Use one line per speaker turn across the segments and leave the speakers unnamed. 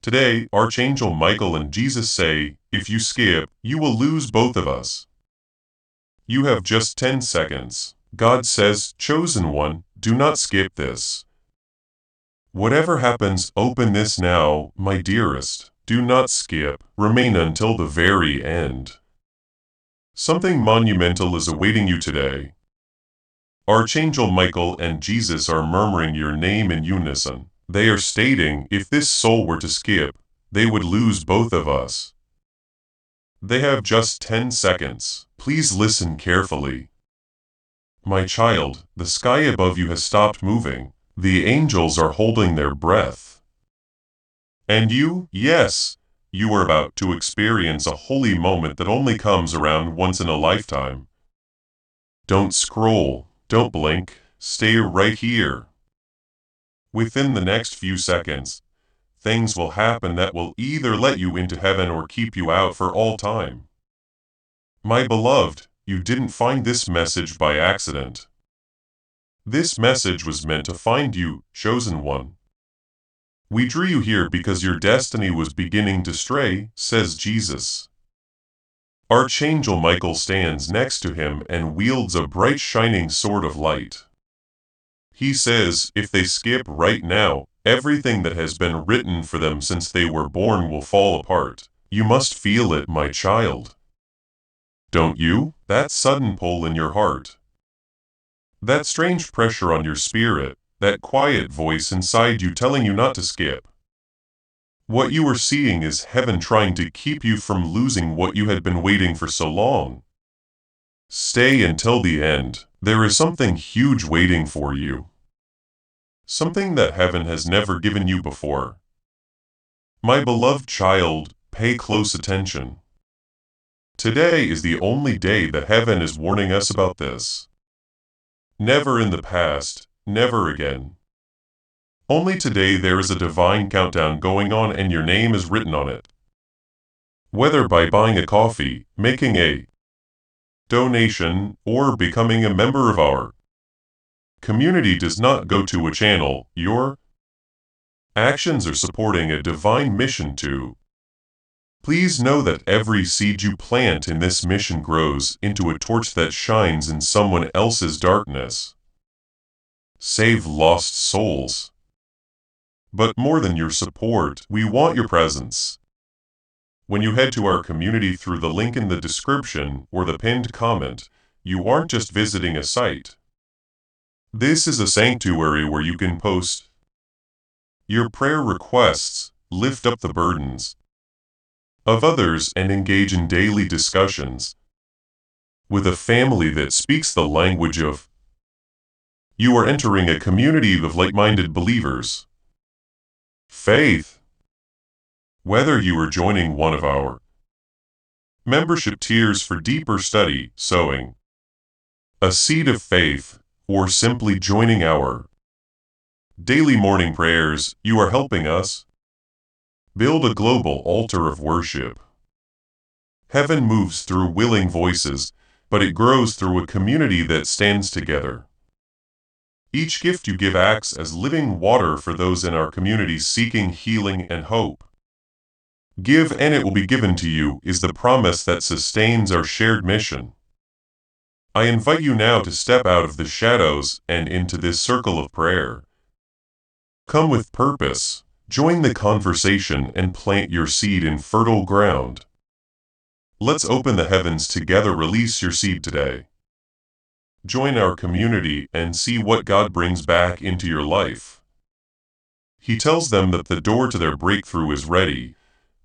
Today, Archangel Michael and Jesus say, if you skip, you will lose both of us. You have just 10 seconds. God says, chosen one, do not skip this. Whatever happens, open this now, my dearest. Do not skip. Remain until the very end. Something monumental is awaiting you today. Archangel Michael and Jesus are murmuring your name in unison. They are stating, if this soul were to skip, they would lose both of us. They have just 10 seconds. Please listen carefully. My child, the sky above you has stopped moving. The angels are holding their breath. And you, yes, you are about to experience a holy moment that only comes around once in a lifetime. Don't scroll, don't blink, stay right here. Within the next few seconds, things will happen that will either let you into heaven or keep you out for all time. My beloved, you didn't find this message by accident. This message was meant to find you, chosen one. We drew you here because your destiny was beginning to stray, says Jesus. Archangel Michael stands next to him and wields a bright shining sword of light. He says, if they skip right now, everything that has been written for them since they were born will fall apart. You must feel it, my child. Don't you? That sudden pull in your heart. That strange pressure on your spirit, that quiet voice inside you telling you not to skip. What you are seeing is heaven trying to keep you from losing what you had been waiting for so long. Stay until the end. There is something huge waiting for you. Something that heaven has never given you before. My beloved child, pay close attention. Today is the only day that heaven is warning us about this. Never in the past, never again. Only today there is a divine countdown going on and your name is written on it. Whether by buying a coffee, making a donation, or becoming a member of our community does not go to a channel, your actions are supporting a divine mission too. Please know that every seed you plant in this mission grows into a torch that shines in someone else's darkness. Save lost souls. But more than your support, we want your presence. When you head to our community through the link in the description or the pinned comment, you aren't just visiting a site. This is a sanctuary where you can post your prayer requests, lift up the burdens of others, and engage in daily discussions with a family that speaks the language of. You are entering a community of like-minded believers. Faith. Whether you are joining one of our membership tiers for deeper study, sowing a seed of faith, or simply joining our daily morning prayers, you are helping us build a global altar of worship. Heaven moves through willing voices, but it grows through a community that stands together. Each gift you give acts as living water for those in our community seeking healing and hope. Give and it will be given to you is the promise that sustains our shared mission. I invite you now to step out of the shadows and into this circle of prayer. Come with purpose, join the conversation and plant your seed in fertile ground. Let's open the heavens together. Release your seed today. Join our community and see what God brings back into your life. He tells them that the door to their breakthrough is ready,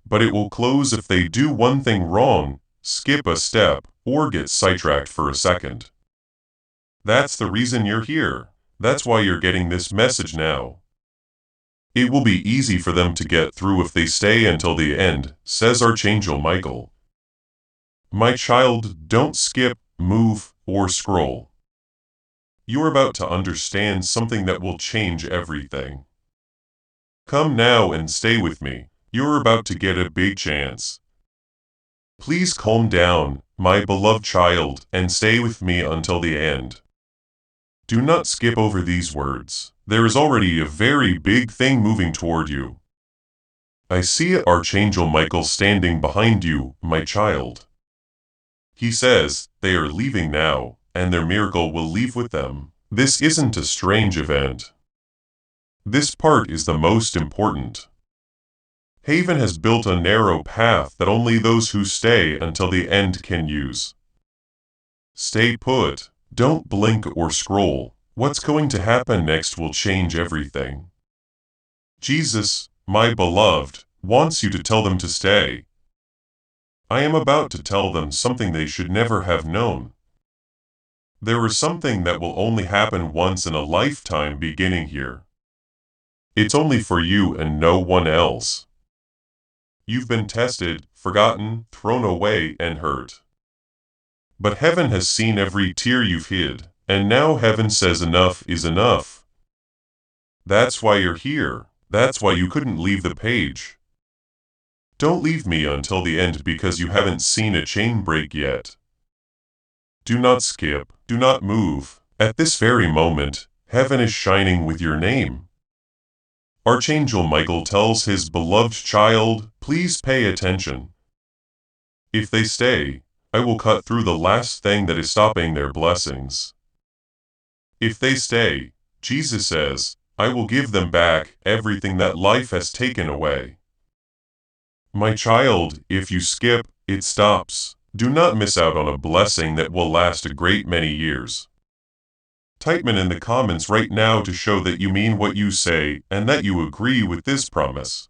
but it will close if they do one thing wrong, skip a step, or get sidetracked for a second. That's the reason you're here. That's why you're getting this message now. It will be easy for them to get through if they stay until the end, says Archangel Michael. My child, don't skip, move, or scroll. You're about to understand something that will change everything. Come now and stay with me. You're about to get a big chance. Please calm down, my beloved child, and stay with me until the end. Do not skip over these words. There is already a very big thing moving toward you. I see Archangel Michael standing behind you, my child. He says they are leaving now, and their miracle will leave with them. This isn't a strange event. This part is the most important. Haven has built a narrow path that only those who stay until the end can use. Stay put. Don't blink or scroll. What's going to happen next will change everything. Jesus, my beloved, wants you to tell them to stay. I am about to tell them something they should never have known. There is something that will only happen once in a lifetime beginning here. It's only for you and no one else. You've been tested, forgotten, thrown away, and hurt. But heaven has seen every tear you've hid, and now heaven says enough is enough. That's why you're here. That's why you couldn't leave the page. Don't leave me until the end because you haven't seen a chain break yet. Do not skip, do not move. At this very moment, heaven is shining with your name. Archangel Michael tells his beloved child, please pay attention. If they stay, I will cut through the last thing that is stopping their blessings. If they stay, Jesus says, I will give them back everything that life has taken away. My child, if you skip, it stops. Do not miss out on a blessing that will last a great many years. Type in the comments right now to show that you mean what you say and that you agree with this promise.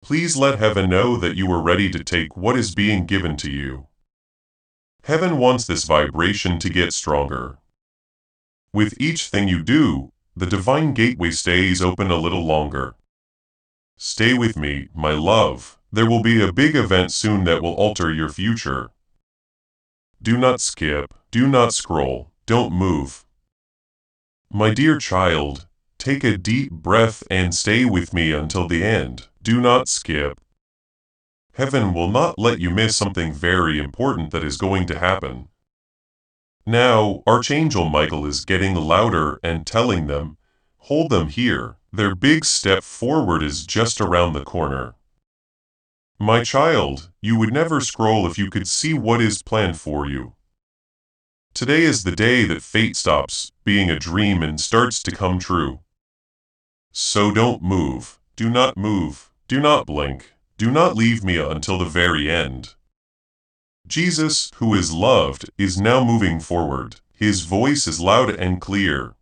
Please let heaven know that you are ready to take what is being given to you. Heaven wants this vibration to get stronger. With each thing you do, the divine gateway stays open a little longer. Stay with me, my love. There will be a big event soon that will alter your future. Do not skip, do not scroll, don't move. My dear child, take a deep breath and stay with me until the end. Do not skip. Heaven will not let you miss something very important that is going to happen. Now, Archangel Michael is getting louder and telling them, hold them here. Their big step forward is just around the corner. My child, you would never scroll if you could see what is planned for you. Today is the day that fate stops being a dream and starts to come true. So don't move, do not move, do not blink, do not leave me until the very end. Jesus, who is loved, is now moving forward. His voice is loud and clear.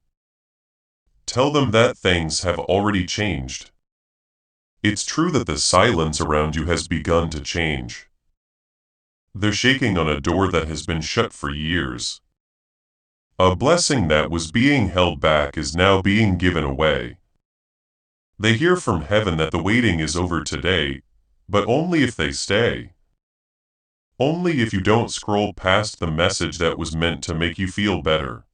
Tell them that things have already changed. It's true that the silence around you has begun to change. They're shaking on a door that has been shut for years. A blessing that was being held back is now being given away. They hear from heaven that the waiting is over today, but only if they stay. Only if you don't scroll past the message that was meant to make you feel better.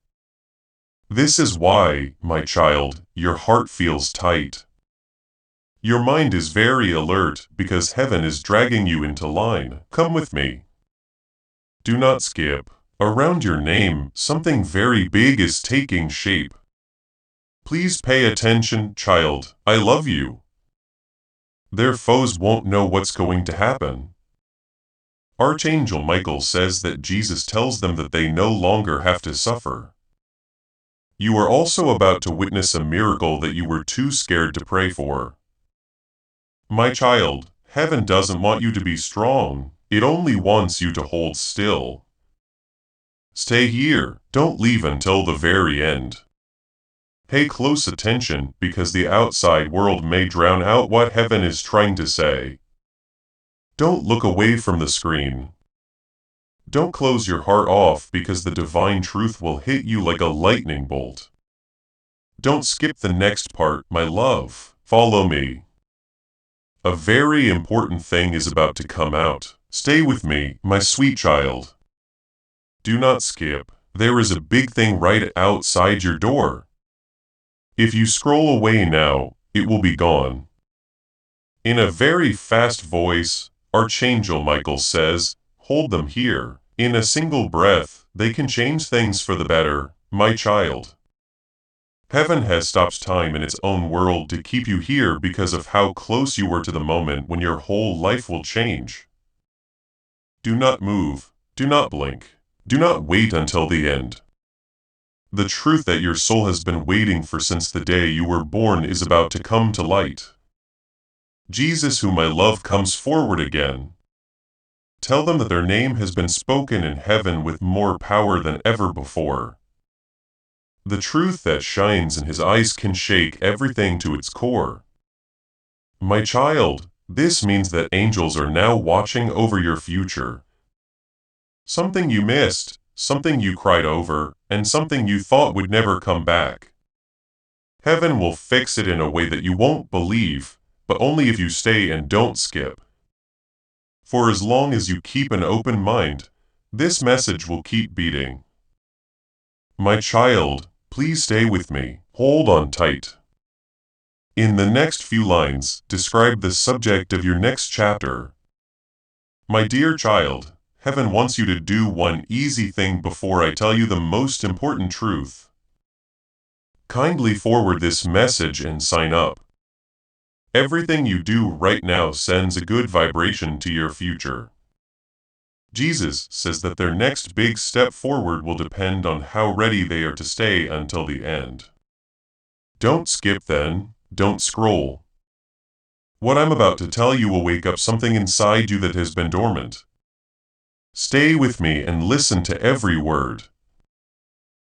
This is why, my child, your heart feels tight. Your mind is very alert because heaven is dragging you into line. Come with me. Do not skip. Around your name, something very big is taking shape. Please pay attention, child. I love you. Their foes won't know what's going to happen. Archangel Michael says that Jesus tells them that they no longer have to suffer. You are also about to witness a miracle that you were too scared to pray for. My child, heaven doesn't want you to be strong, it only wants you to hold still. Stay here, don't leave until the very end. Pay close attention because the outside world may drown out what heaven is trying to say. Don't look away from the screen. Don't close your heart off because the divine truth will hit you like a lightning bolt. Don't skip the next part, my love. Follow me. A very important thing is about to come out. Stay with me, my sweet child. Do not skip. There is a big thing right outside your door. If you scroll away now, it will be gone. In a very fast voice, Archangel Michael says, hold them here. In a single breath, they can change things for the better, my child. Heaven has stopped time in its own world to keep you here because of how close you were to the moment when your whole life will change. Do not move, do not blink, do not wait until the end. The truth that your soul has been waiting for since the day you were born is about to come to light. Jesus, whom I love, comes forward again. Tell them that their name has been spoken in heaven with more power than ever before. The truth that shines in his eyes can shake everything to its core. My child, this means that angels are now watching over your future. Something you missed, something you cried over, and something you thought would never come back. Heaven will fix it in a way that you won't believe, but only if you stay and don't skip. For as long as you keep an open mind, this message will keep beating. My child, please stay with me, hold on tight. In the next few lines, describe the subject of your next chapter. My dear child, Heaven wants you to do one easy thing before I tell you the most important truth. Kindly forward this message and sign up. Everything you do right now sends a good vibration to your future. Jesus says that their next big step forward will depend on how ready they are to stay until the end. Don't skip then, don't scroll. What I'm about to tell you will wake up something inside you that has been dormant. Stay with me and listen to every word.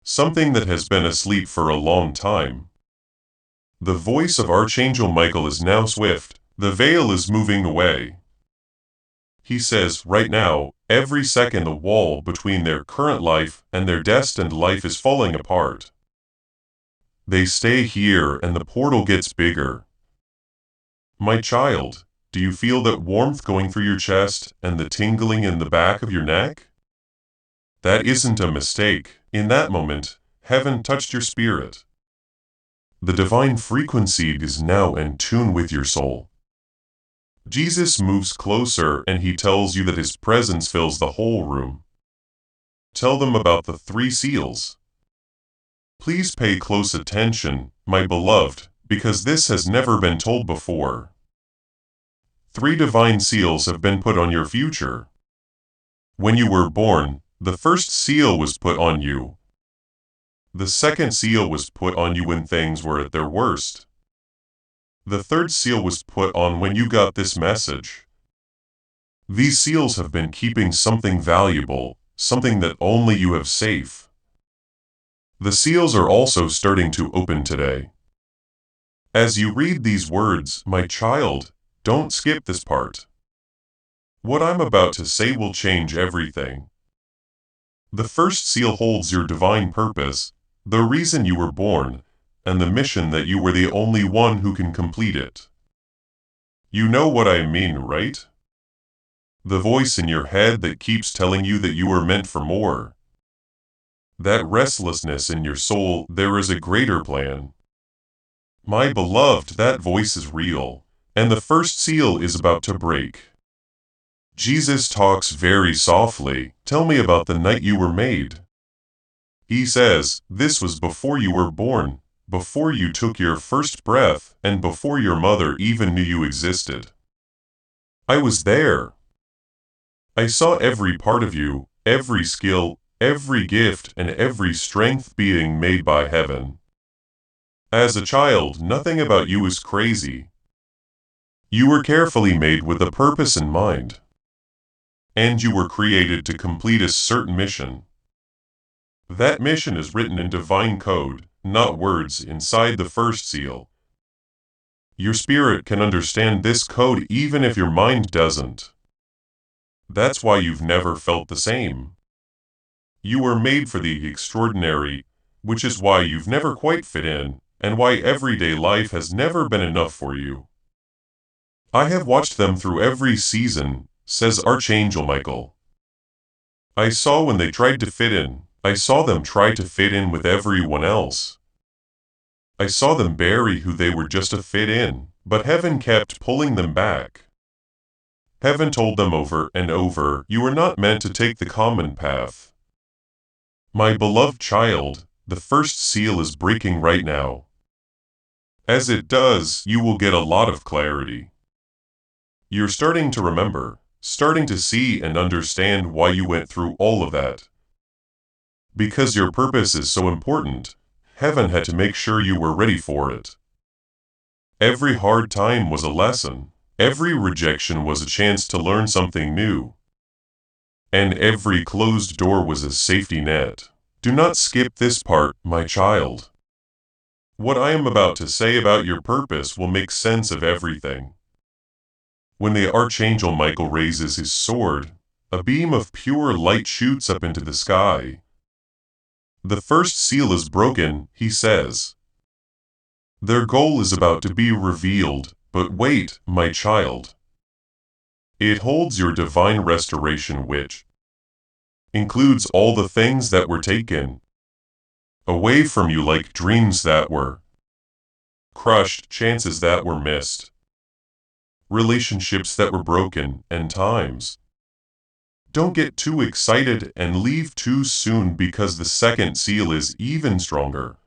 Something that has been asleep for a long time. The voice of Archangel Michael is now swift, the veil is moving away. He says, right now, every second the wall between their current life and their destined life is falling apart. They stay here and the portal gets bigger. My child, do you feel that warmth going through your chest and the tingling in the back of your neck? That isn't a mistake. In that moment, heaven touched your spirit. The divine frequency is now in tune with your soul. Jesus moves closer and he tells you that his presence fills the whole room. Tell them about the 3 seals. Please pay close attention, my beloved, because this has never been told before. 3 divine seals have been put on your future. When you were born, the first seal was put on you. The second seal was put on you when things were at their worst. The third seal was put on when you got this message. These seals have been keeping something valuable, something that only you have safe. The seals are also starting to open today. As you read these words, my child, don't skip this part. What I'm about to say will change everything. The first seal holds your divine purpose, the reason you were born, and the mission that you were the only one who can complete it. You know what I mean, right? The voice in your head that keeps telling you that you were meant for more. That restlessness in your soul, there is a greater plan. My beloved, that voice is real, and the first seal is about to break. Jesus talks very softly. Tell me about the night you were made. He says, this was before you were born, before you took your first breath, and before your mother even knew you existed. I was there. I saw every part of you, every skill, every gift, and every strength being made by heaven. As a child, nothing about you is crazy. You were carefully made with a purpose in mind. And you were created to complete a certain mission. That mission is written in divine code, not words, inside the first seal. Your spirit can understand this code even if your mind doesn't. That's why you've never felt the same. You were made for the extraordinary, which is why you've never quite fit in, and why everyday life has never been enough for you. I have watched them through every season, says Archangel Michael. I saw when they tried to fit in. I saw them try to fit in with everyone else. I saw them bury who they were just to fit in, but heaven kept pulling them back. Heaven told them over and over, you are not meant to take the common path. My beloved child, the first seal is breaking right now. As it does, you will get a lot of clarity. You're starting to remember, starting to see and understand why you went through all of that. Because your purpose is so important, heaven had to make sure you were ready for it. Every hard time was a lesson. Every rejection was a chance to learn something new. And every closed door was a safety net. Do not skip this part, my child. What I am about to say about your purpose will make sense of everything. When the Archangel Michael raises his sword, a beam of pure light shoots up into the sky. The first seal is broken, he says. Their goal is about to be revealed, but wait, my child. It holds your divine restoration, which includes all the things that were taken away from you, like dreams that were crushed, chances that were missed, relationships that were broken, and times. Don't get too excited and leave too soon, because the second seal is even stronger.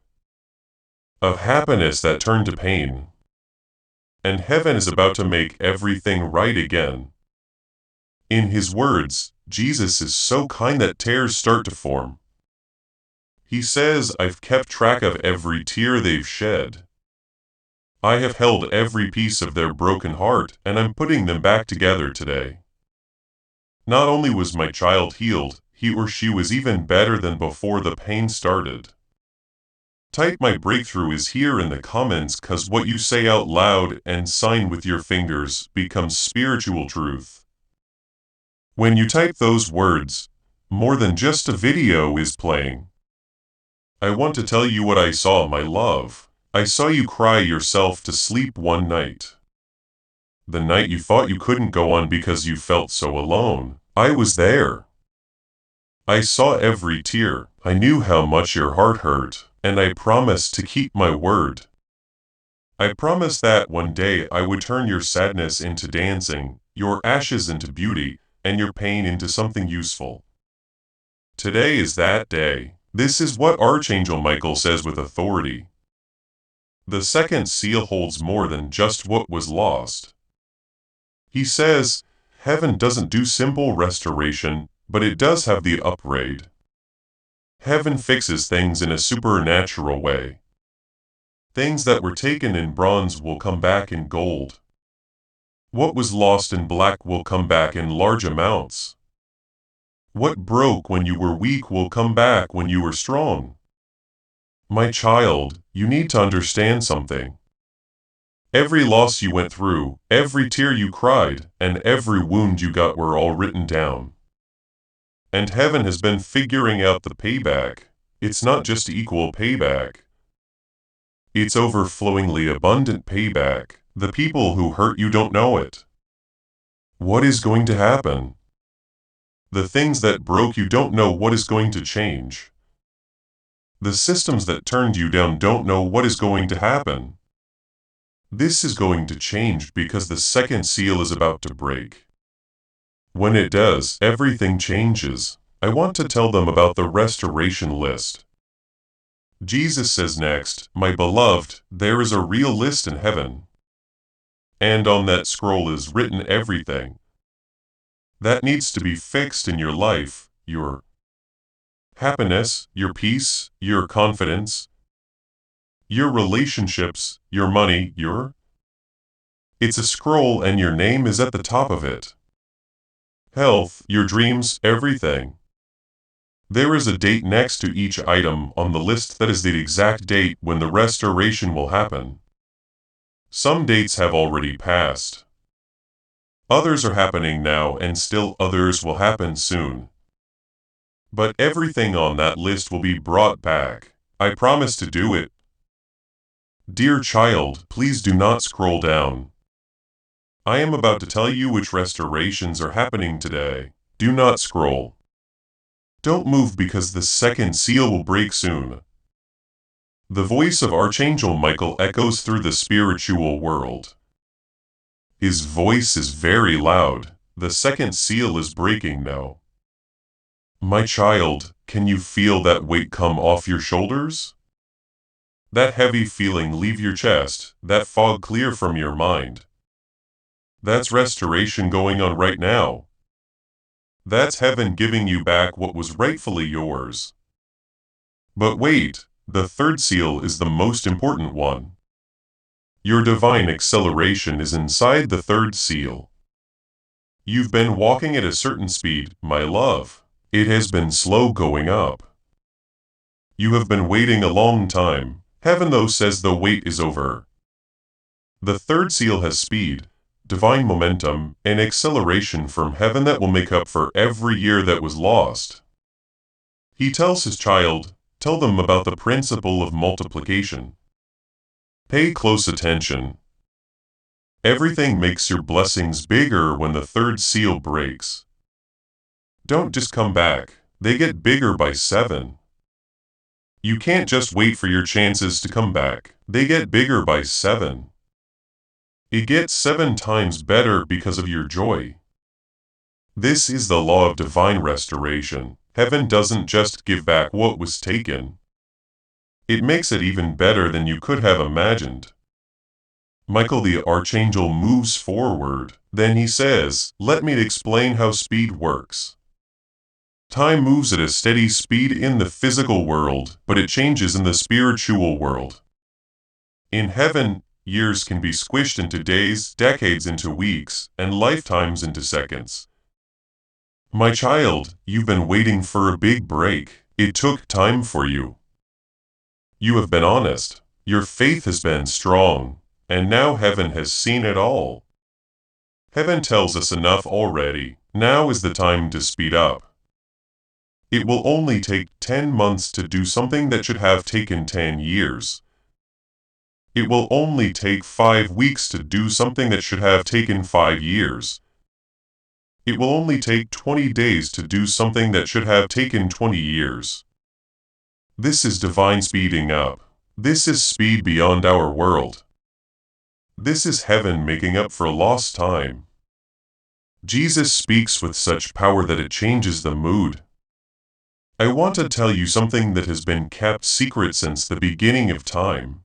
Of happiness that turned to pain. And heaven is about to make everything right again. In his words, Jesus is so kind that tears start to form. He says, I've kept track of every tear they've shed. I have held every piece of their broken heart, and I'm putting them back together today. Not only was my child healed, he or she was even better than before the pain started. Type my breakthrough is here in the comments, cause what you say out loud and sign with your fingers becomes spiritual truth. When you type those words, more than just a video is playing. I want to tell you what I saw, my love. I saw you cry yourself to sleep one night. The night you thought you couldn't go on because you felt so alone. I was there. I saw every tear. I knew how much your heart hurt, and I promised to keep my word. I promised that one day I would turn your sadness into dancing, your ashes into beauty, and your pain into something useful. Today is that day. This is what Archangel Michael says with authority. The second seal holds more than just what was lost. He says, heaven doesn't do simple restoration, but it does have the upgrade. Heaven fixes things in a supernatural way. Things that were taken in bronze will come back in gold. What was lost in black will come back in large amounts. What broke when you were weak will come back when you were strong. My child, you need to understand something. Every loss you went through, every tear you cried, and every wound you got were all written down. And heaven has been figuring out the payback. It's not just equal payback. It's overflowingly abundant payback. The people who hurt you don't know it. What is going to happen? The things that broke you don't know what is going to change. The systems that turned you down don't know what is going to happen. This is going to change because the second seal is about to break. When it does, everything changes. I want to tell them about the restoration list. Jesus says next, my beloved, there is a real list in heaven. And on that scroll is written everything that needs to be fixed in your life, your happiness, your peace, your confidence, your relationships, your money, It's a scroll and your name is at the top of it. Health, your dreams, everything. There is a date next to each item on the list that is the exact date when the restoration will happen. Some dates have already passed. Others are happening now, and still others will happen soon. But everything on that list will be brought back. I promise to do it. Dear child, please do not scroll down. I am about to tell you which restorations are happening today. Do not scroll. Don't move because the second seal will break soon. The voice of Archangel Michael echoes through the spiritual world. His voice is very loud. The second seal is breaking now. My child, Can you feel that weight come off your shoulders? That heavy feeling leave your chest, that fog clear from your mind. That's restoration going on right now. That's heaven giving you back what was rightfully yours. But wait, the third seal is the most important one. Your divine acceleration is inside the third seal. You've been walking at a certain speed, my love. It has been slow going up. You have been waiting a long time. Heaven though says the wait is over. The third seal has speed, divine momentum, and acceleration from heaven that will make up for every year that was lost. He tells his child, tell them about the principle of multiplication. Pay close attention. Everything makes your blessings bigger when the third seal breaks. Don't just come back, they get bigger by 7. You can't just wait for your chances to come back, they get bigger by 7. It gets 7 times better because of your joy. This is the law of divine restoration. Heaven doesn't just give back what was taken. It makes it even better than you could have imagined. Michael the Archangel moves forward, then he says, let me explain how speed works. Time moves at a steady speed in the physical world, but it changes in the spiritual world. In heaven, years can be squished into days, decades into weeks, and lifetimes into seconds. My child, you've been waiting for a big break. It took time for you. You have been honest. Your faith has been strong, and now heaven has seen it all. Heaven tells us enough already. Now is the time to speed up. It will only take 10 months to do something that should have taken 10 years. It will only take 5 weeks to do something that should have taken 5 years. It will only take 20 days to do something that should have taken 20 years. This is divine speeding up. This is speed beyond our world. This is heaven making up for lost time. Jesus speaks with such power that it changes the mood. I want to tell you something that has been kept secret since the beginning of time.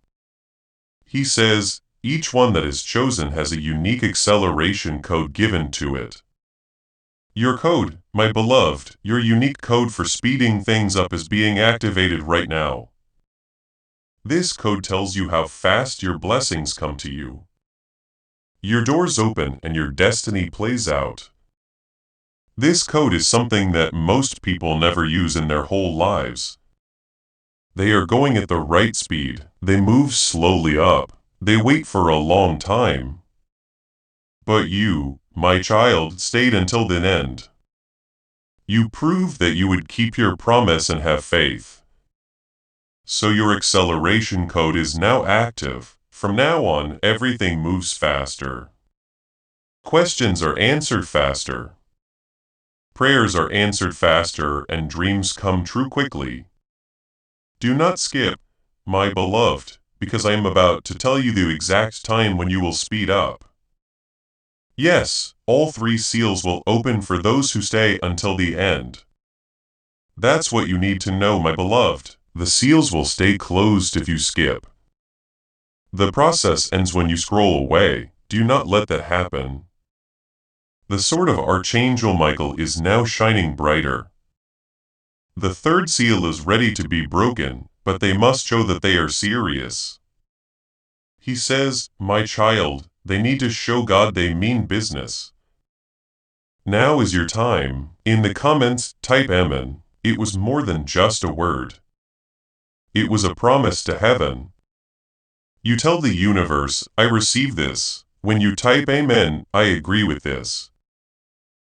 He says, each one that is chosen has a unique acceleration code given to it. Your code, my beloved, your unique code for speeding things up is being activated right now. This code tells you how fast your blessings come to you. Your doors open and your destiny plays out. This code is something that most people never use in their whole lives. They are going at the right speed, they move slowly up, they wait for a long time. But you, my child, stayed until the end. You proved that you would keep your promise and have faith. So your acceleration code is now active. From now on, everything moves faster. Questions are answered faster. Prayers are answered faster and dreams come true quickly. Do not skip, my beloved, because I am about to tell you the exact time when you will speed up. Yes, all 3 seals will open for those who stay until the end. That's what you need to know, my beloved. The seals will stay closed if you skip. The process ends when you scroll away. Do not let that happen. The sword of Archangel Michael is now shining brighter. The third seal is ready to be broken, but they must show that they are serious. He says, my child, they need to show God they mean business. Now is your time. In the comments, type Amen. It was more than just a word. It was a promise to heaven. You tell the universe, I receive this. When you type Amen, I agree with this.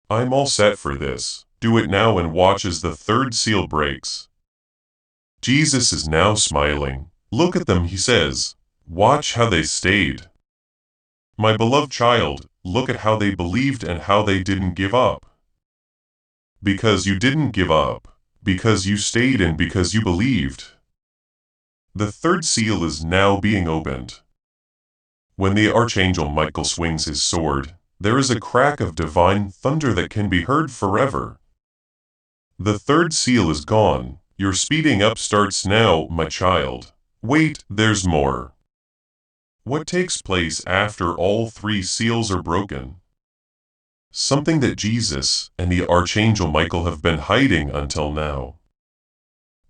I'm all set for this. Do it now and watch as the third seal breaks. Jesus is now smiling. Look at them, he says. Watch how they stayed. My beloved child, look at how they believed and how they didn't give up. Because you didn't give up. Because you stayed and because you believed. The third seal is now being opened. When the Archangel Michael swings his sword, there is a crack of divine thunder that can be heard forever. The third seal is gone. Your speeding up starts now, my child. Wait, there's more. What takes place after all three seals are broken? Something that Jesus and the Archangel Michael have been hiding until now.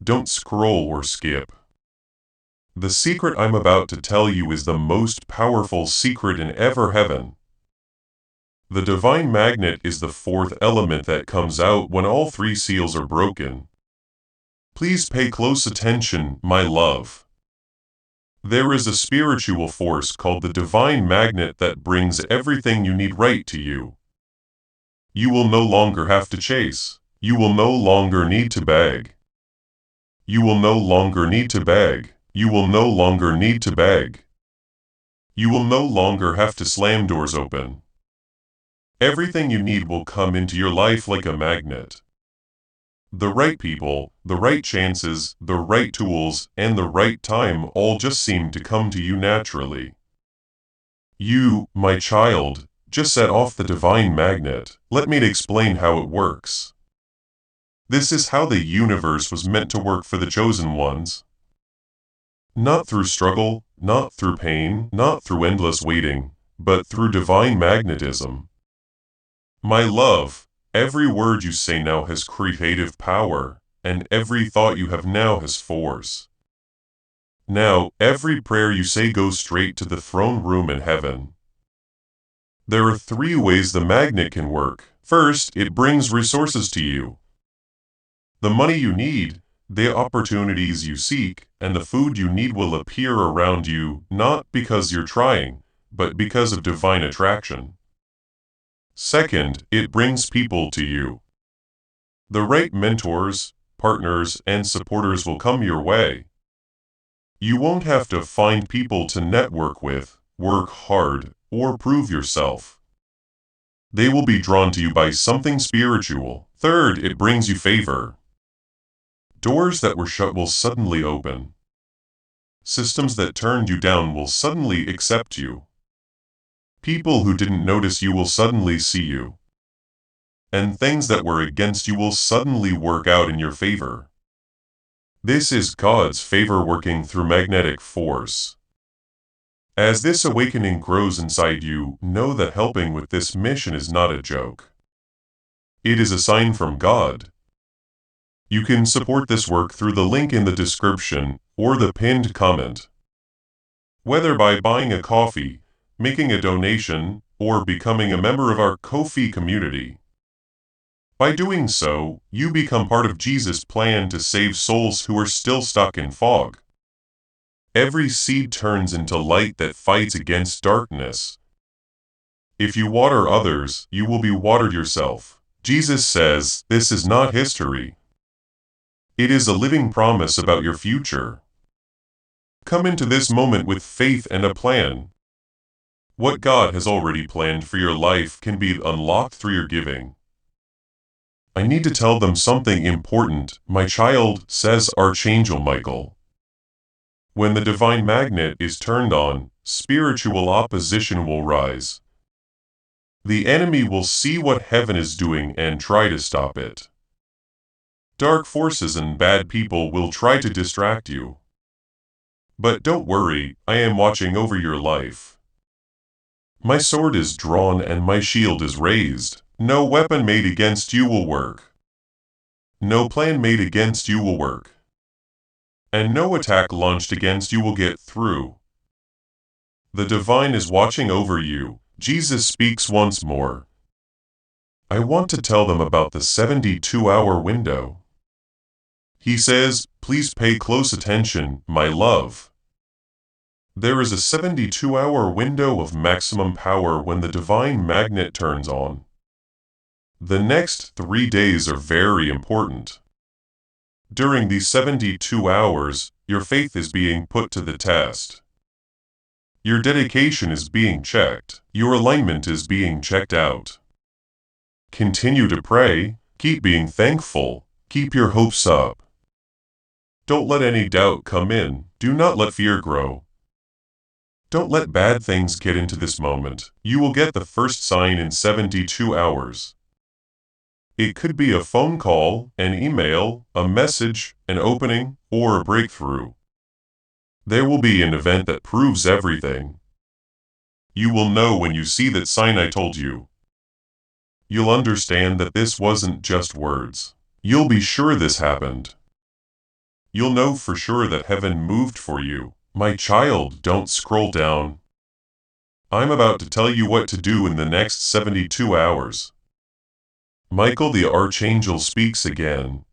Don't scroll or skip. The secret I'm about to tell you is the most powerful secret in ever heaven. The divine magnet is the fourth element that comes out when all three seals are broken. Please pay close attention, my love. There is a spiritual force called the divine magnet that brings everything you need right to you. You will no longer have to chase. You will no longer need to beg. You will no longer need to beg. You will no longer need to beg. You will no longer have to slam doors open. Everything you need will come into your life like a magnet. The right people, the right chances, the right tools, and the right time all just seem to come to you naturally. You, my child, just set off the divine magnet. Let me explain how it works. This is how the universe was meant to work for the chosen ones. Not through struggle, not through pain, not through endless waiting, but through divine magnetism. My love, every word you say now has creative power, and every thought you have now has force. Now, every prayer you say goes straight to the throne room in heaven. There are three ways the magnet can work. First, it brings resources to you. The money you need, the opportunities you seek, and the food you need will appear around you, not because you're trying, but because of divine attraction. Second, it brings people to you. The right mentors, partners, and supporters will come your way. You won't have to find people to network with, work hard, or prove yourself. They will be drawn to you by something spiritual. Third, it brings you favor. Doors that were shut will suddenly open. Systems that turned you down will suddenly accept you. People who didn't notice you will suddenly see you. And things that were against you will suddenly work out in your favor. This is God's favor working through magnetic force. As this awakening grows inside you, know that helping with this mission is not a joke. It is a sign from God. You can support this work through the link in the description or the pinned comment. Whether by buying a coffee, making a donation, or becoming a member of our Ko-fi community. By doing so, you become part of Jesus' plan to save souls who are still stuck in fog. Every seed turns into light that fights against darkness. If you water others, you will be watered yourself. Jesus says, this is not history. It is a living promise about your future. Come into this moment with faith and a plan. What God has already planned for your life can be unlocked through your giving. I need to tell them something important, my child, says Archangel Michael. When the divine magnet is turned on, spiritual opposition will rise. The enemy will see what heaven is doing and try to stop it. Dark forces and bad people will try to distract you. But don't worry, I am watching over your life. My sword is drawn and my shield is raised. No weapon made against you will work. No plan made against you will work. And no attack launched against you will get through. The divine is watching over you. Jesus speaks once more. I want to tell them about the 72-hour window. He says, please pay close attention, my love. There is a 72-hour window of maximum power when the divine magnet turns on. The next 3 days are very important. During these 72 hours, your faith is being put to the test. Your dedication is being checked. Your alignment is being checked out. Continue to pray, keep being thankful, keep your hopes up. Don't let any doubt come in. Do not let fear grow. Don't let bad things get into this moment. You will get the first sign in 72 hours. It could be a phone call, an email, a message, an opening, or a breakthrough. There will be an event that proves everything. You will know when you see that sign I told you. You'll understand that this wasn't just words. You'll be sure this happened. You'll know for sure that heaven moved for you. My child, don't scroll down. I'm about to tell you what to do in the next 72 hours. Michael the Archangel speaks again.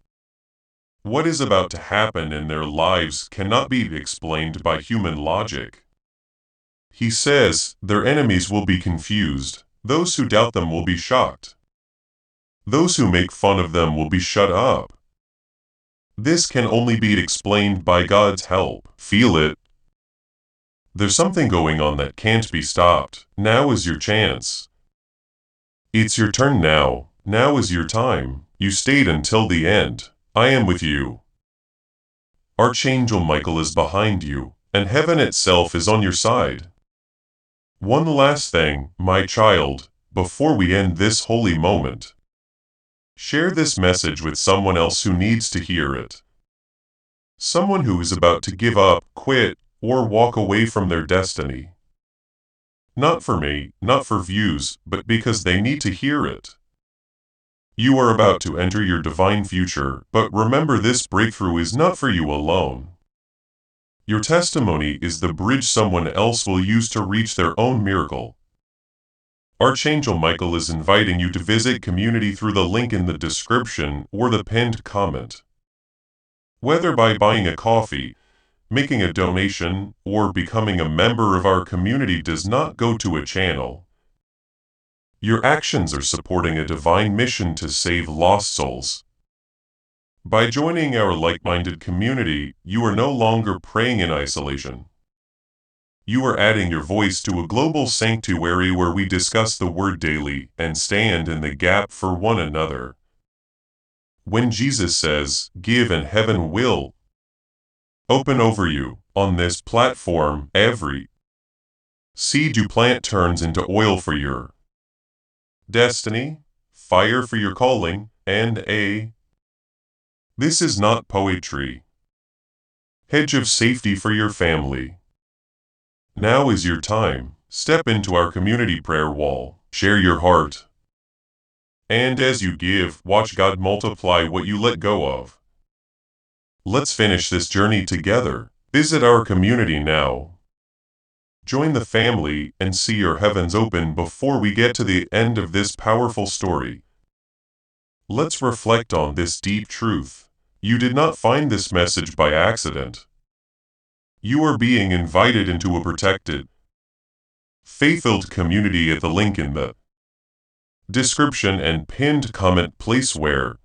What is about to happen in their lives cannot be explained by human logic. He says, their enemies will be confused, those who doubt them will be shocked. Those who make fun of them will be shut up. This can only be explained by God's help. Feel it. There's something going on that can't be stopped. Now is your chance. It's your turn now. Now is your time. You stayed until the end. I am with you. Archangel Michael is behind you, and heaven itself is on your side. One last thing, my child, before we end this holy moment. Share this message with someone else who needs to hear it. Someone who is about to give up, quit, or walk away from their destiny. Not for me, not for views, but because they need to hear it. You are about to enter your divine future, but remember this breakthrough is not for you alone. Your testimony is the bridge someone else will use to reach their own miracle. Archangel Michael is inviting you to visit community through the link in the description or the pinned comment. Whether by buying a coffee, making a donation, or becoming a member of our community does not go to a channel. Your actions are supporting a divine mission to save lost souls. By joining our like-minded community, you are no longer praying in isolation. You are adding your voice to a global sanctuary where we discuss the Word daily and stand in the gap for one another. When Jesus says, "Give and heaven will open over you," on this platform, every seed you plant turns into oil for your destiny, fire for your calling, and this is not poetry. Hedge of safety for your family. Now is your time. Step into our community prayer wall. Share your heart. And as you give, watch God multiply what you let go of. Let's finish this journey together. Visit our community now. Join the family and see your heavens open before we get to the end of this powerful story. Let's reflect on this deep truth. You did not find this message by accident. You are being invited into a protected, faith-filled community at the link in the description and pinned comment place where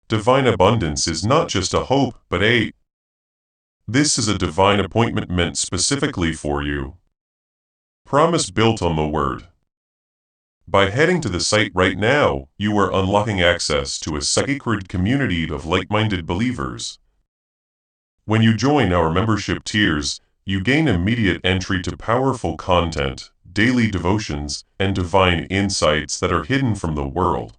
divine abundance is not just a hope, but this is a divine appointment meant specifically for you. Promise built on the Word. By heading to the site right now, you are unlocking access to a sacred community of like-minded believers. When you join our membership tiers, you gain immediate entry to powerful content, daily devotions, and divine insights that are hidden from the world.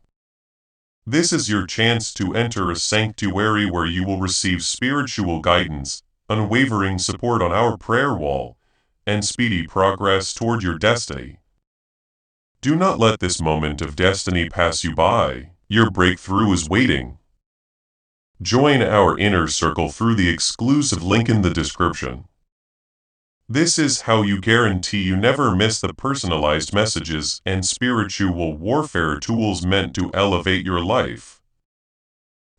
This is your chance to enter a sanctuary where you will receive spiritual guidance, unwavering support on our prayer wall, and speedy progress toward your destiny. Do not let this moment of destiny pass you by. Your breakthrough is waiting. Join our inner circle through the exclusive link in the description. This is how you guarantee you never miss the personalized messages and spiritual warfare tools meant to elevate your life.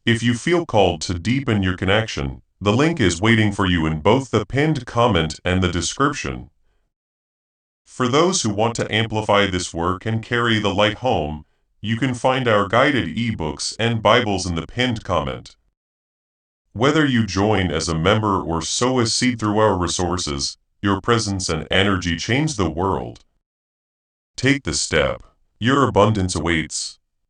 If you feel called to deepen your connection, the link is waiting for you in both the pinned comment and the description. For those who want to amplify this work and carry the light home, you can find our guided ebooks and Bibles in the pinned comment. Whether you join as a member or sow a seed through our resources, your presence and energy change the world. Take the step. Your abundance awaits.